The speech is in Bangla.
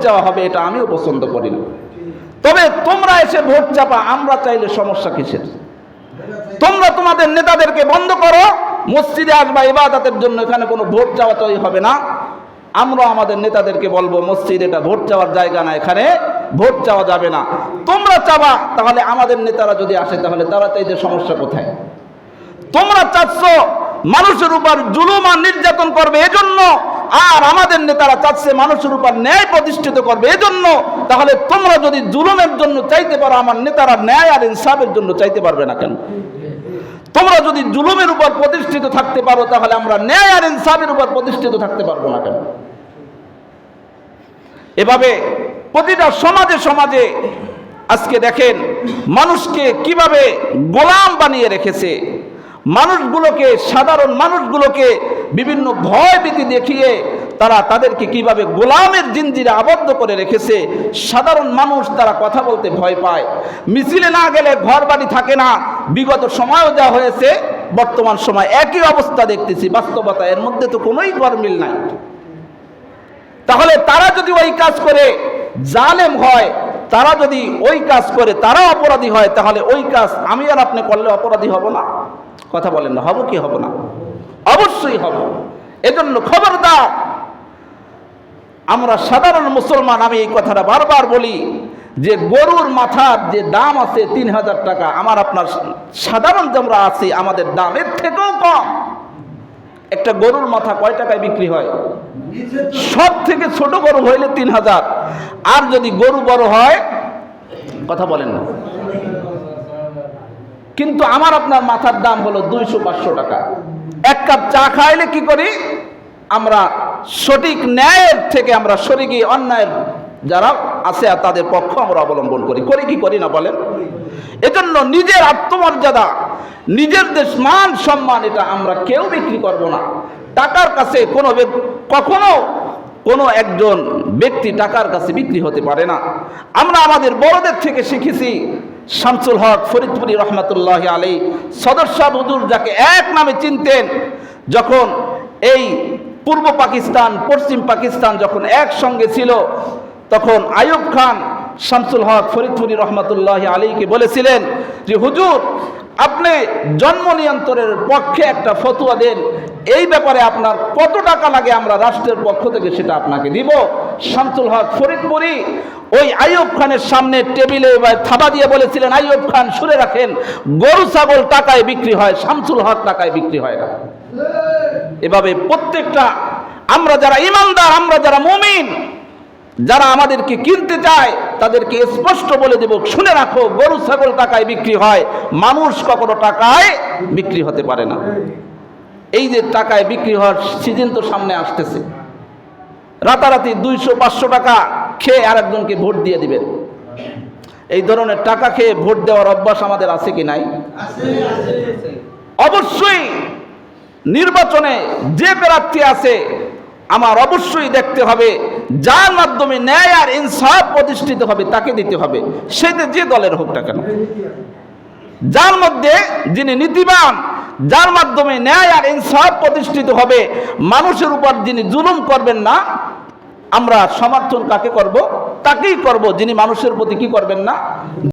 চাওয়া হবে, এটা আমিও পছন্দ করি না। তবে তোমরা এসে ভোট চাপা, আমরা চাইলে সমস্যা কিসের? তোমরা তোমাদের নেতাদেরকে বন্ধ করো, মসজিদে আসবা ইবাদতের জন্য, এখানে কোনো ভোট চাওয়া চাই হবে না। আমরা আমাদের নেতাদেরকে বলবো মসজিদ এটা ভোট চাওয়ার জায়গা না, এখানে ভোট চাওয়া যাবে না। তোমরা চাবা, তাহলে আমাদের নেতারা যদি আসে তাহলে তারা চাইতে সমস্যা কোথায়? তোমরা চাচ্ছ মানুষের উপর জুলুম আর নির্যাতন করবে এজন্য, আর আমাদের নেতারা চাচ্ছে মানুষের উপর ন্যায় প্রতিষ্ঠিত করবে এজন্য। তাহলে তোমরা যদি জুলুমের জন্য চাইতে পারো, আমার নেতারা ন্যায় আর ইনসাফের জন্য চাইতে পারবে না কেন? তোমরা যদি জুলুমের উপর প্রতিষ্ঠিত থাকতে পারো, তাহলে আমরা ন্যায় আর ইনসাফের উপর প্রতিষ্ঠিত থাকতে পারবো না কেন? এভাবে প্রতিটা সমাজে সমাজে আজকে দেখেন মানুষকে কিভাবে গোলাম বানিয়ে রেখেছে। মানুষগুলোকে, সাধারণ মানুষগুলোকে বিভিন্ন ভয় ভীতি দেখিয়ে তারা তাদেরকে কিভাবে গোলামের জিনজিরে আবদ্ধ করে রেখেছে। সাধারণ মানুষ তারা কথা বলতে ভয় পায়, মিছিলে না গেলে ঘর বাড়ি থাকে না। বিগত সময়ও যা হয়েছে, বর্তমান সময় একই অবস্থা দেখতেছি। বাস্তবতা এর মধ্যে তো কোনোই গরমিল নাই। তাহলে তারা যদি ওই কাজ করে জালেম হয়, তারা যদি ওই কাজ করে তারা অপরাধী হয়, তাহলে ওই কাজ আমি আর আপনি করলে অপরাধী হব না? কথা বলেন না, হব কি হব না? অবশ্যই হব। এজন্য খবরদার, আমরা সাধারণ মুসলমান, আমি এই কথাটা বারবার বলি যে গরুর মাথার যে দাম আছে 3000 টাকা, আমার আপনার সাধারণ আমরা আছি, আমাদের দাম এর থেকেও কম। একটা গরুর মাথা কয় টাকায় বিক্রি হয়? সব থেকে ছোট গরু হইলে 3000, আর যদি গরু বড় হয়, কথা বলেন না, কিন্তু আমার আপনার মাথার দাম হলো 200-500 টাকা। এক কাপ চা খাইলে কি করি আমরা? সঠিক ন্যায়ের থেকে আমরা সরে গিয়ে অন্যায়ের যারা আছে তাদের পক্ষ আমরা অবলম্বন করি কি করি না বলেন? এজন্য নিজের আত্মমর্যাদা, নিজের দেশ মান সম্মান, এটা আমরা কেউ বিক্রি করব না। টাকার কাছে কখনো কোনো একজন ব্যক্তি টাকার কাছে বিক্রি হতে পারে না। আমরা আমাদের বড়দের থেকে শিখেছি। শামসুল হক ফরিদপুরি রহমতুল্লাহ আলাইহি, সদর শাহ হুজুর যাকে এক নামে চিনতেন, যখন এই পূর্ব পাকিস্তান পশ্চিম পাকিস্তান যখন একসঙ্গে ছিল, তখন আইয়ুব খান শামসুল হক ফরিদপুরি রহমতুল্লাহ আলাইহিকে বলেছিলেন যে হুজুর, আপনি জন্ম নিয়ন্ত্রণের পক্ষে একটা ফতোয়া দেন, এই ব্যাপারে আপনার কত টাকা লাগে, আমরা রাষ্ট্রের পক্ষ থেকে সেটা আপনাকে দিব। শামসুল হক ফরিদপুরি ওই আইয়ুব খানের সামনে টেবিলে থাবা দিয়ে বলেছিলেন, আইয়ুব খান শুনে রাখেন, গরু ছাগল টাকায় বিক্রি হয়, শামসুল হক টাকায় বিক্রি হয় না। এভাবে প্রত্যেকটা আমরা যারা ইমানদার, আমরা যারা মুমিন, যারা আমাদেরকে কিনতে চায় তাদেরকে স্পষ্ট বলে দেব, শুনে রাখো, গরু ছাগল টাকায় বিক্রি হয়, মানুষ কখনো টাকায় বিক্রি হতে পারে না। এই যে টাকায় বিক্রি হওয়ার সিজন তো সামনে আসতেছে, রাতারাতি 200-500 টাকা খেয়ে আরেকজনকে ভোট দিয়ে দিবেন। এই ধরনের টাকা খেয়ে ভোট দেওয়ার অভ্যাস আমাদের আছে কি নাই? অবশ্যই নির্বাচনে যে প্রার্থী আছে আমার অবশ্যই দেখতে হবে, যার মাধ্যমে ন্যায় আর ইনসাফ প্রতিষ্ঠিত হবে তাকে দিতে হবে, সেটা যে দলের হোক না কেন। যার মধ্যে যিনি নীতিবান, যার মাধ্যমে ন্যায় আর ইনসাফ প্রতিষ্ঠিত হবে, মানুষের উপর যিনি জুলুম করবেন না, আমরা সমর্থন কাকে করব? তাকেই করব যিনি মানুষের প্রতি কি করবেন না,